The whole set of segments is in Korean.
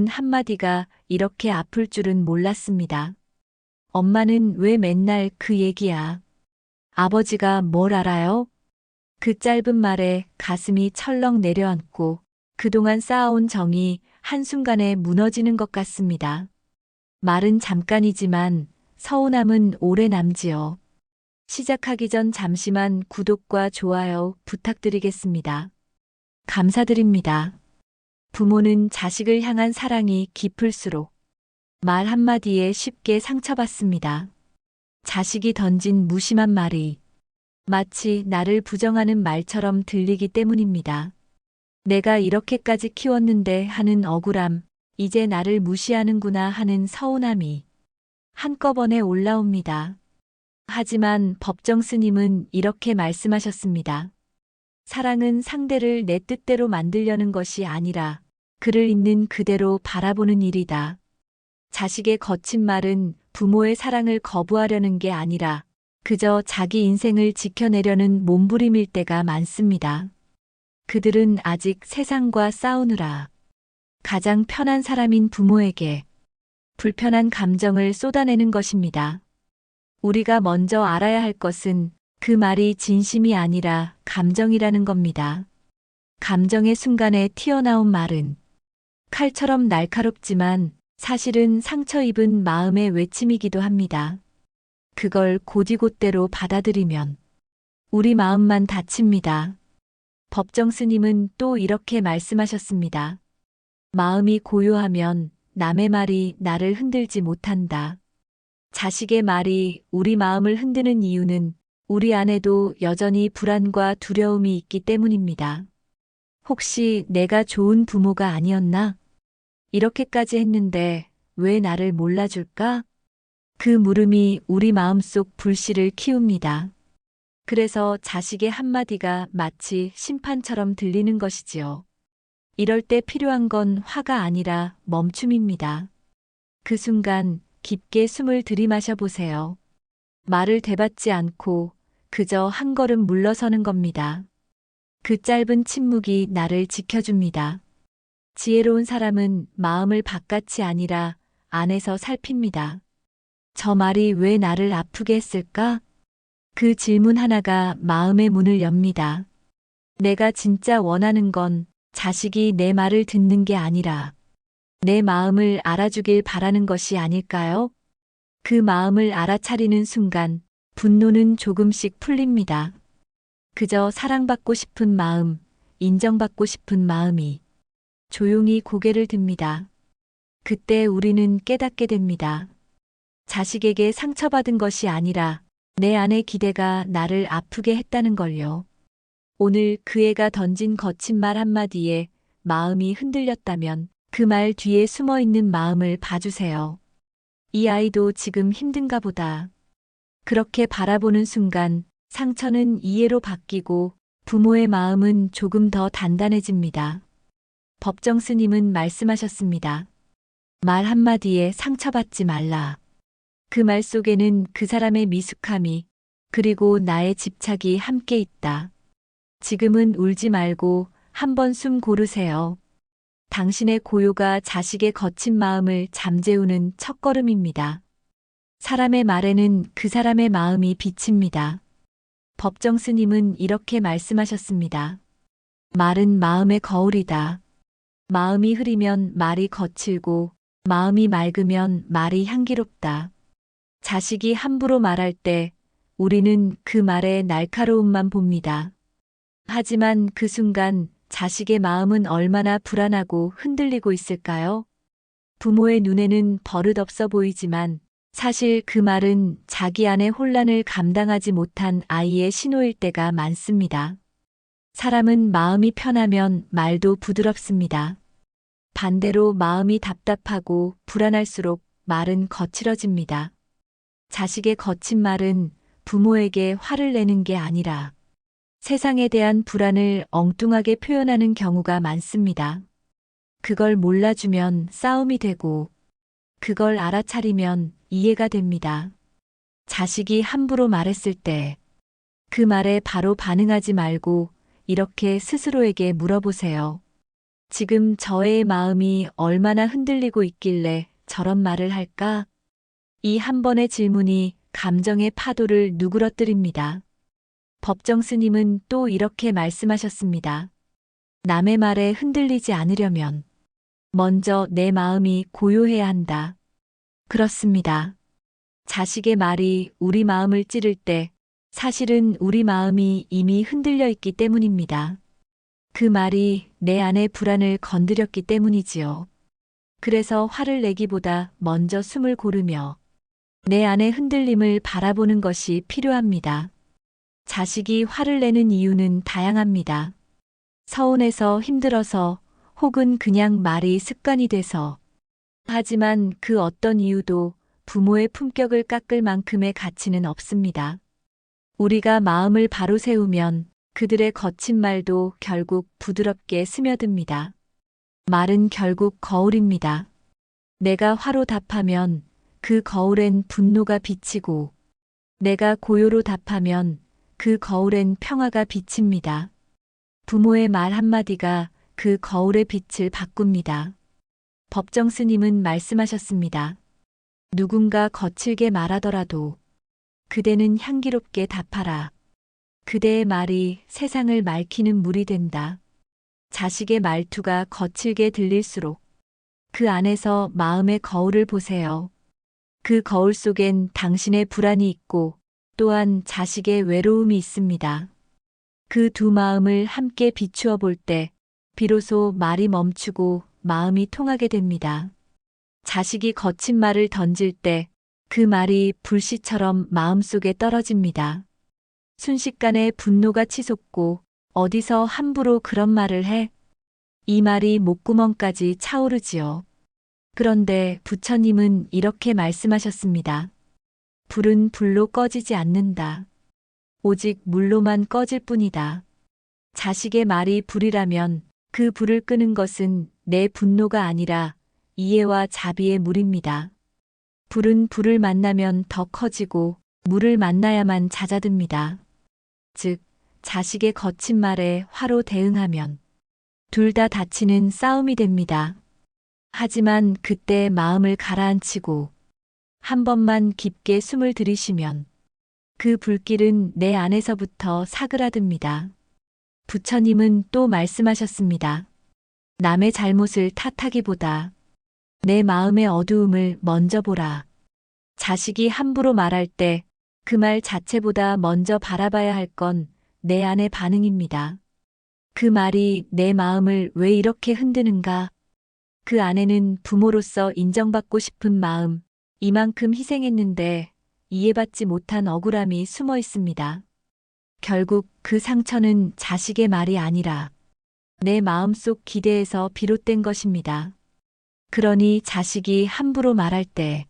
한마디가 이렇게 아플 줄은 몰랐습니다. 엄마는 왜 맨날 그 얘기야? 아버지가 뭘 알아요? 그 짧은 말에 가슴이 철렁 내려앉고 그동안 쌓아온 정이 한순간에 무너지는 것 같습니다. 말은 잠깐이지만 서운함은 오래 남지요. 시작하기 전 잠시만 구독과 좋아요 부탁드리겠습니다. 감사드립니다. 부모는 자식을 향한 사랑이 깊을수록 말 한마디에 쉽게 상처받습니다. 자식이 던진 무심한 말이 마치 나를 부정하는 말처럼 들리기 때문입니다. 내가 이렇게까지 키웠는데 하는 억울함, 이제 나를 무시하는구나 하는 서운함이 한꺼번에 올라옵니다. 하지만 법정 스님은 이렇게 말씀하셨습니다. 사랑은 상대를 내 뜻대로 만들려는 것이 아니라 그를 있는 그대로 바라보는 일이다. 자식의 거친 말은 부모의 사랑을 거부하려는 게 아니라 그저 자기 인생을 지켜내려는 몸부림일 때가 많습니다. 그들은 아직 세상과 싸우느라 가장 편한 사람인 부모에게 불편한 감정을 쏟아내는 것입니다. 우리가 먼저 알아야 할 것은 그 말이 진심이 아니라 감정이라는 겁니다. 감정의 순간에 튀어나온 말은 칼처럼 날카롭지만 사실은 상처 입은 마음의 외침이기도 합니다. 그걸 곧이곧대로 받아들이면 우리 마음만 다칩니다. 법정 스님은 또 이렇게 말씀하셨습니다. 마음이 고요하면 남의 말이 나를 흔들지 못한다. 자식의 말이 우리 마음을 흔드는 이유는 우리 안에도 여전히 불안과 두려움이 있기 때문입니다. 혹시 내가 좋은 부모가 아니었나? 이렇게까지 했는데 왜 나를 몰라줄까? 그 물음이 우리 마음속 불씨를 키웁니다. 그래서 자식의 한마디가 마치 심판처럼 들리는 것이지요. 이럴 때 필요한 건 화가 아니라 멈춤입니다. 그 순간 깊게 숨을 들이마셔 보세요. 말을 되받지 않고 그저 한 걸음 물러서는 겁니다. 그 짧은 침묵이 나를 지켜줍니다. 지혜로운 사람은 마음을 바깥이 아니라 안에서 살핍니다. 저 말이 왜 나를 아프게 했을까? 그 질문 하나가 마음의 문을 엽니다. 내가 진짜 원하는 건 자식이 내 말을 듣는 게 아니라 내 마음을 알아주길 바라는 것이 아닐까요? 그 마음을 알아차리는 순간 분노는 조금씩 풀립니다. 그저 사랑받고 싶은 마음, 인정받고 싶은 마음이 조용히 고개를 듭니다. 그때 우리는 깨닫게 됩니다. 자식에게 상처받은 것이 아니라 내 안의 기대가 나를 아프게 했다는 걸요. 오늘 그 애가 던진 거친 말 한마디에 마음이 흔들렸다면 그 말 뒤에 숨어 있는 마음을 봐주세요. 이 아이도 지금 힘든가 보다. 그렇게 바라보는 순간 상처는 이해로 바뀌고 부모의 마음은 조금 더 단단해집니다. 법정 스님은 말씀하셨습니다. 말 한마디에 상처받지 말라. 그 말 속에는 그 사람의 미숙함이 그리고 나의 집착이 함께 있다. 지금은 울지 말고 한번 숨 고르세요. 당신의 고요가 자식의 거친 마음을 잠재우는 첫걸음입니다. 사람의 말에는 그 사람의 마음이 비칩니다. 법정 스님은 이렇게 말씀하셨습니다. 말은 마음의 거울이다. 마음이 흐리면 말이 거칠고 마음이 맑으면 말이 향기롭다. 자식이 함부로 말할 때 우리는 그 말의 날카로움만 봅니다. 하지만 그 순간 자식의 마음은 얼마나 불안하고 흔들리고 있을까요? 부모의 눈에는 버릇없어 보이지만 사실 그 말은 자기 안의 혼란을 감당하지 못한 아이의 신호일 때가 많습니다. 사람은 마음이 편하면 말도 부드럽습니다. 반대로 마음이 답답하고 불안할수록 말은 거칠어집니다. 자식의 거친 말은 부모에게 화를 내는 게 아니라 세상에 대한 불안을 엉뚱하게 표현하는 경우가 많습니다. 그걸 몰라주면 싸움이 되고 그걸 알아차리면 이해가 됩니다. 자식이 함부로 말했을 때 그 말에 바로 반응하지 말고 이렇게 스스로에게 물어보세요. 지금 저의 마음이 얼마나 흔들리고 있길래 저런 말을 할까? 이 한 번의 질문이 감정의 파도를 누그러뜨립니다. 법정 스님은 또 이렇게 말씀하셨습니다. 남의 말에 흔들리지 않으려면 먼저 내 마음이 고요해야 한다. 그렇습니다. 자식의 말이 우리 마음을 찌를 때 사실은 우리 마음이 이미 흔들려 있기 때문입니다. 그 말이 내 안의 불안을 건드렸기 때문이지요. 그래서 화를 내기보다 먼저 숨을 고르며 내 안의 흔들림을 바라보는 것이 필요합니다. 자식이 화를 내는 이유는 다양합니다. 서운해서 힘들어서 혹은 그냥 말이 습관이 돼서. 하지만 그 어떤 이유도 부모의 품격을 깎을 만큼의 가치는 없습니다. 우리가 마음을 바로 세우면 그들의 거친 말도 결국 부드럽게 스며듭니다. 말은 결국 거울입니다. 내가 화로 답하면 그 거울엔 분노가 비치고 내가 고요로 답하면 그 거울엔 평화가 비칩니다. 부모의 말 한마디가 그 거울의 빛을 바꿉니다. 법정 스님은 말씀하셨습니다. 누군가 거칠게 말하더라도 그대는 향기롭게 답하라. 그대의 말이 세상을 맑히는 물이 된다. 자식의 말투가 거칠게 들릴수록 그 안에서 마음의 거울을 보세요. 그 거울 속엔 당신의 불안이 있고 또한 자식의 외로움이 있습니다. 그 두 마음을 함께 비추어 볼 때 비로소 말이 멈추고 마음이 통하게 됩니다. 자식이 거친 말을 던질 때 그 말이 불씨처럼 마음속에 떨어집니다. 순식간에 분노가 치솟고 어디서 함부로 그런 말을 해? 이 말이 목구멍까지 차오르지요. 그런데 부처님은 이렇게 말씀하셨습니다. 불은 불로 꺼지지 않는다. 오직 물로만 꺼질 뿐이다. 자식의 말이 불이라면 그 불을 끄는 것은 내 분노가 아니라 이해와 자비의 물입니다. 불은 불을 만나면 더 커지고 물을 만나야만 잦아듭니다. 즉, 자식의 거친 말에 화로 대응하면 둘 다 다치는 싸움이 됩니다. 하지만 그때 마음을 가라앉히고 한 번만 깊게 숨을 들이쉬면 그 불길은 내 안에서부터 사그라듭니다. 부처님은 또 말씀하셨습니다. 남의 잘못을 탓하기보다 내 마음의 어두움을 먼저 보라. 자식이 함부로 말할 때 그 말 자체보다 먼저 바라봐야 할 건 내 안의 반응입니다. 그 말이 내 마음을 왜 이렇게 흔드는가? 그 안에는 부모로서 인정받고 싶은 마음, 이만큼 희생했는데 이해받지 못한 억울함이 숨어 있습니다. 결국 그 상처는 자식의 말이 아니라 내 마음속 기대에서 비롯된 것입니다. 그러니 자식이 함부로 말할 때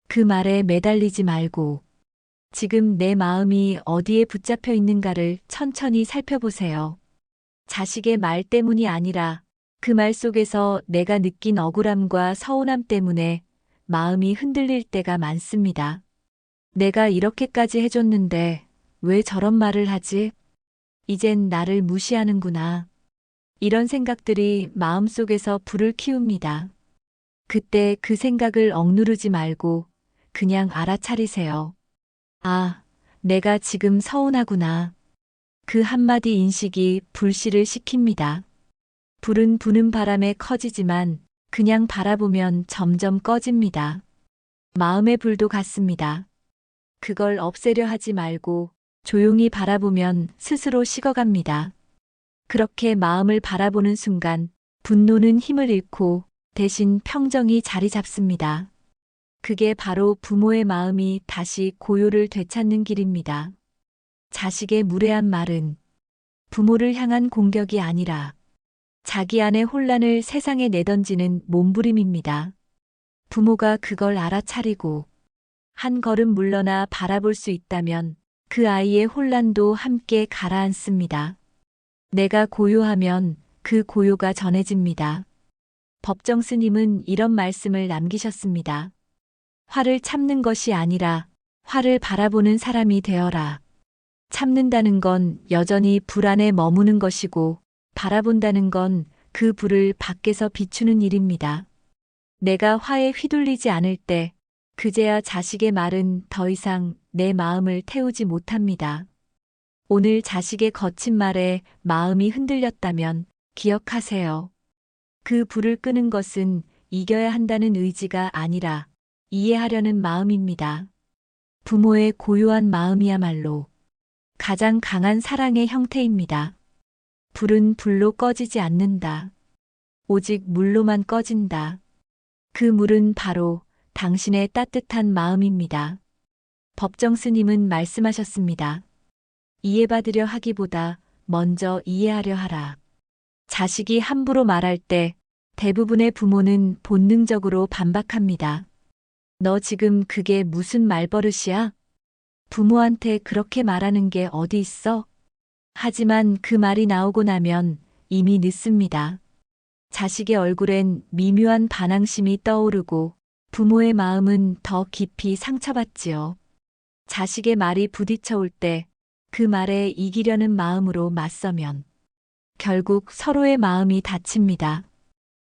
그 말에 매달리지 말고 지금 내 마음이 어디에 붙잡혀 있는가를 천천히 살펴보세요. 자식의 말 때문이 아니라 그 말 속에서 내가 느낀 억울함과 서운함 때문에 마음이 흔들릴 때가 많습니다. 내가 이렇게까지 해줬는데 왜 저런 말을 하지? 이젠 나를 무시하는구나. 이런 생각들이 마음속에서 불을 키웁니다. 그때 그 생각을 억누르지 말고 그냥 알아차리세요. 아, 내가 지금 서운하구나. 그 한마디 인식이 불씨를 식힙니다. 불은 부는 바람에 커지지만 그냥 바라보면 점점 꺼집니다. 마음의 불도 같습니다. 그걸 없애려 하지 말고 조용히 바라보면 스스로 식어갑니다. 그렇게 마음을 바라보는 순간 분노는 힘을 잃고 대신 평정이 자리 잡습니다. 그게 바로 부모의 마음이 다시 고요를 되찾는 길입니다. 자식의 무례한 말은 부모를 향한 공격이 아니라 자기 안의 혼란을 세상에 내던지는 몸부림입니다. 부모가 그걸 알아차리고 한 걸음 물러나 바라볼 수 있다면 그 아이의 혼란도 함께 가라앉습니다. 내가 고요하면 그 고요가 전해집니다. 법정 스님은 이런 말씀을 남기셨습니다. 화를 참는 것이 아니라 화를 바라보는 사람이 되어라. 참는다는 건 여전히 불안에 머무는 것이고 바라본다는 건 그 불을 밖에서 비추는 일입니다. 내가 화에 휘둘리지 않을 때 그제야 자식의 말은 더 이상 내 마음을 태우지 못합니다. 오늘 자식의 거친 말에 마음이 흔들렸다면 기억하세요. 그 불을 끄는 것은 이겨야 한다는 의지가 아니라 이해하려는 마음입니다. 부모의 고요한 마음이야말로 가장 강한 사랑의 형태입니다. 불은 불로 꺼지지 않는다. 오직 물로만 꺼진다. 그 물은 바로 당신의 따뜻한 마음입니다. 법정 스님은 말씀하셨습니다. 이해받으려 하기보다 먼저 이해하려 하라. 자식이 함부로 말할 때 대부분의 부모는 본능적으로 반박합니다. 너 지금 그게 무슨 말버릇이야? 부모한테 그렇게 말하는 게 어디 있어? 하지만 그 말이 나오고 나면 이미 늦습니다. 자식의 얼굴엔 미묘한 반항심이 떠오르고 부모의 마음은 더 깊이 상처받지요. 자식의 말이 부딪혀올 때 그 말에 이기려는 마음으로 맞서면 결국 서로의 마음이 다칩니다.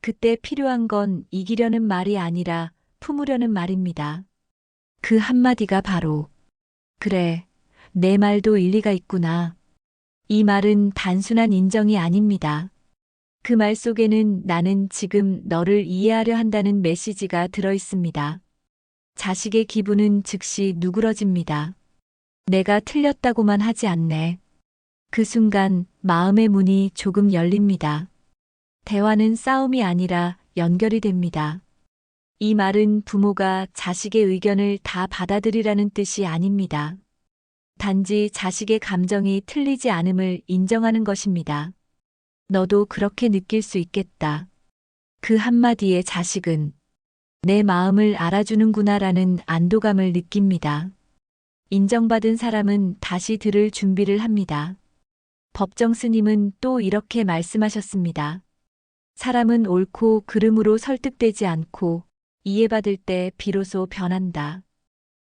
그때 필요한 건 이기려는 말이 아니라 품으려는 말입니다. 그 한마디가 바로 그래, 내 말도 일리가 있구나. 이 말은 단순한 인정이 아닙니다. 그 말 속에는 나는 지금 너를 이해하려 한다는 메시지가 들어 있습니다. 자식의 기분은 즉시 누그러집니다. 내가 틀렸다고만 하지 않네. 그 순간 마음의 문이 조금 열립니다. 대화는 싸움이 아니라 연결이 됩니다. 이 말은 부모가 자식의 의견을 다 받아들이라는 뜻이 아닙니다. 단지 자식의 감정이 틀리지 않음을 인정하는 것입니다. 너도 그렇게 느낄 수 있겠다. 그 한마디에 자식은 내 마음을 알아주는구나라는 안도감을 느낍니다. 인정받은 사람은 다시 들을 준비를 합니다. 법정 스님은 또 이렇게 말씀하셨습니다. 사람은 옳고 그름으로 설득되지 않고 이해받을 때 비로소 변한다.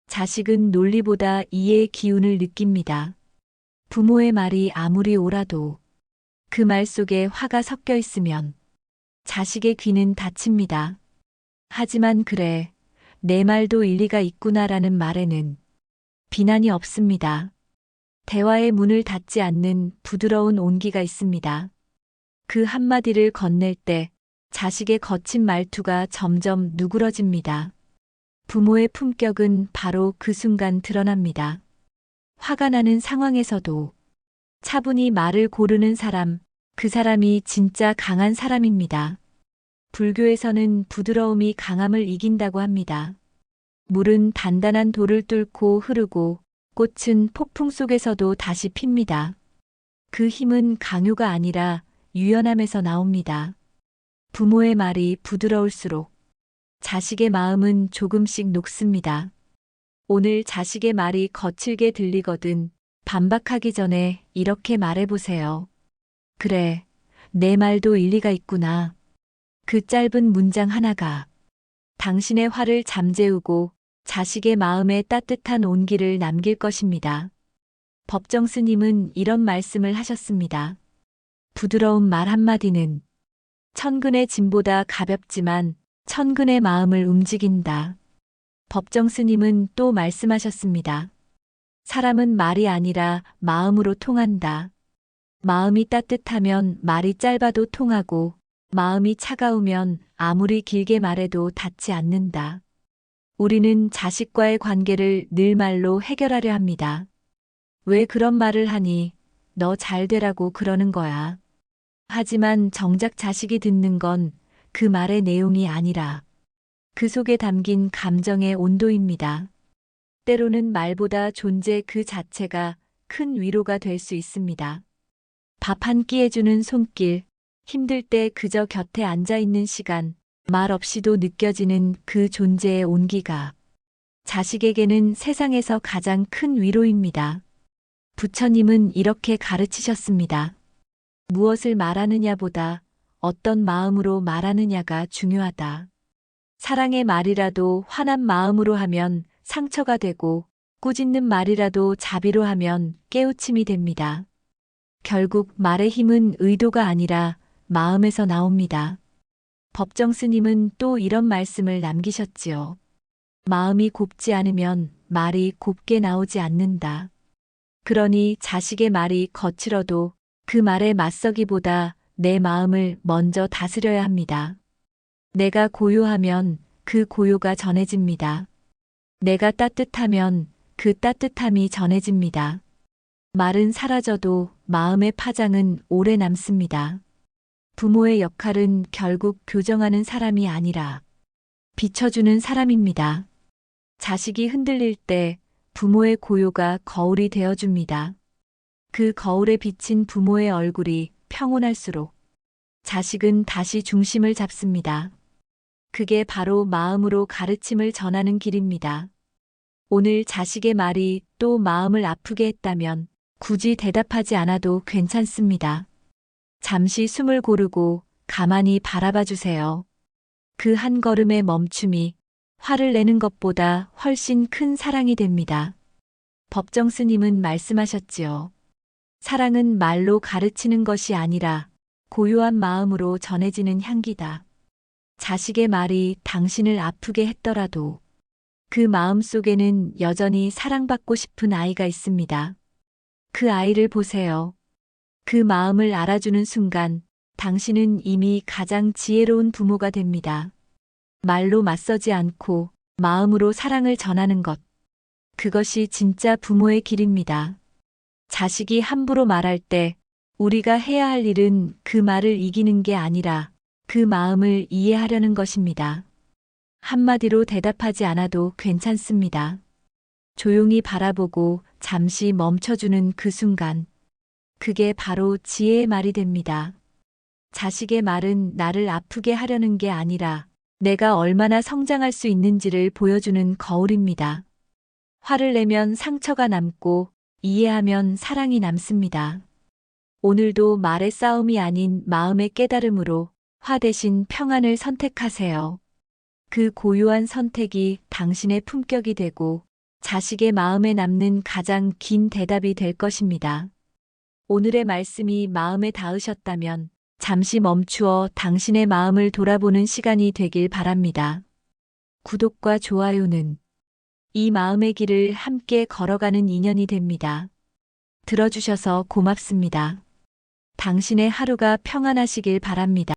자식은 논리보다 이해의 기운을 느낍니다. 부모의 말이 아무리 옳아도 그 말 속에 화가 섞여 있으면 자식의 귀는 닫힙니다. 하지만 그래, 내 말도 일리가 있구나라는 말에는 비난이 없습니다. 대화의 문을 닫지 않는 부드러운 온기가 있습니다. 그 한마디를 건넬 때 자식의 거친 말투가 점점 누그러집니다. 부모의 품격은 바로 그 순간 드러납니다. 화가 나는 상황에서도 차분히 말을 고르는 사람, 그 사람이 진짜 강한 사람입니다. 불교에서는 부드러움이 강함을 이긴다고 합니다. 물은 단단한 돌을 뚫고 흐르고 꽃은 폭풍 속에서도 다시 핍니다. 그 힘은 강요가 아니라 유연함에서 나옵니다. 부모의 말이 부드러울수록 자식의 마음은 조금씩 녹습니다. 오늘 자식의 말이 거칠게 들리거든 반박하기 전에 이렇게 말해보세요. 그래, 내 말도 일리가 있구나. 그 짧은 문장 하나가 당신의 화를 잠재우고 자식의 마음에 따뜻한 온기를 남길 것입니다. 법정 스님은 이런 말씀을 하셨습니다. 부드러운 말 한마디는 천근의 짐보다 가볍지만 천근의 마음을 움직인다. 법정 스님은 또 말씀하셨습니다. 사람은 말이 아니라 마음으로 통한다. 마음이 따뜻하면 말이 짧아도 통하고 마음이 차가우면 아무리 길게 말해도 닿지 않는다. 우리는 자식과의 관계를 늘 말로 해결하려 합니다. 왜 그런 말을 하니? 너 잘 되라고 그러는 거야. 하지만 정작 자식이 듣는 건 그 말의 내용이 아니라 그 속에 담긴 감정의 온도입니다. 때로는 말보다 존재 그 자체가 큰 위로가 될 수 있습니다. 밥 한 끼 해주는 손길, 힘들 때 그저 곁에 앉아 있는 시간, 말 없이도 느껴지는 그 존재의 온기가 자식에게는 세상에서 가장 큰 위로입니다. 부처님은 이렇게 가르치셨습니다. 무엇을 말하느냐보다 어떤 마음으로 말하느냐가 중요하다. 사랑의 말이라도 화난 마음으로 하면 상처가 되고 꾸짖는 말이라도 자비로 하면 깨우침이 됩니다. 결국 말의 힘은 의도가 아니라 마음에서 나옵니다. 법정 스님은 또 이런 말씀을 남기셨지요. 마음이 곱지 않으면 말이 곱게 나오지 않는다. 그러니 자식의 말이 거칠어도 그 말에 맞서기보다 내 마음을 먼저 다스려야 합니다. 내가 고요하면 그 고요가 전해집니다. 내가 따뜻하면 그 따뜻함이 전해집니다. 말은 사라져도 마음의 파장은 오래 남습니다. 부모의 역할은 결국 교정하는 사람이 아니라 비춰주는 사람입니다. 자식이 흔들릴 때 부모의 고요가 거울이 되어줍니다. 그 거울에 비친 부모의 얼굴이 평온할수록 자식은 다시 중심을 잡습니다. 그게 바로 마음으로 가르침을 전하는 길입니다. 오늘 자식의 말이 또 마음을 아프게 했다면 굳이 대답하지 않아도 괜찮습니다. 잠시 숨을 고르고 가만히 바라봐 주세요. 그 한 걸음의 멈춤이 화를 내는 것보다 훨씬 큰 사랑이 됩니다. 법정 스님은 말씀하셨지요. 사랑은 말로 가르치는 것이 아니라 고요한 마음으로 전해지는 향기다. 자식의 말이 당신을 아프게 했더라도 그 마음 속에는 여전히 사랑받고 싶은 아이가 있습니다. 그 아이를 보세요. 그 마음을 알아주는 순간 당신은 이미 가장 지혜로운 부모가 됩니다. 말로 맞서지 않고 마음으로 사랑을 전하는 것. 그것이 진짜 부모의 길입니다. 자식이 함부로 말할 때 우리가 해야 할 일은 그 말을 이기는 게 아니라 그 마음을 이해하려는 것입니다. 한마디로 대답하지 않아도 괜찮습니다. 조용히 바라보고 잠시 멈춰주는 그 순간. 그게 바로 지혜의 말이 됩니다. 자식의 말은 나를 아프게 하려는 게 아니라 내가 얼마나 성장할 수 있는지를 보여주는 거울입니다. 화를 내면 상처가 남고 이해하면 사랑이 남습니다. 오늘도 말의 싸움이 아닌 마음의 깨달음으로 화 대신 평안을 선택하세요. 그 고요한 선택이 당신의 품격이 되고 자식의 마음에 남는 가장 긴 대답이 될 것입니다. 오늘의 말씀이 마음에 닿으셨다면 잠시 멈추어 당신의 마음을 돌아보는 시간이 되길 바랍니다. 구독과 좋아요는 이 마음의 길을 함께 걸어가는 인연이 됩니다. 들어주셔서 고맙습니다. 당신의 하루가 평안하시길 바랍니다.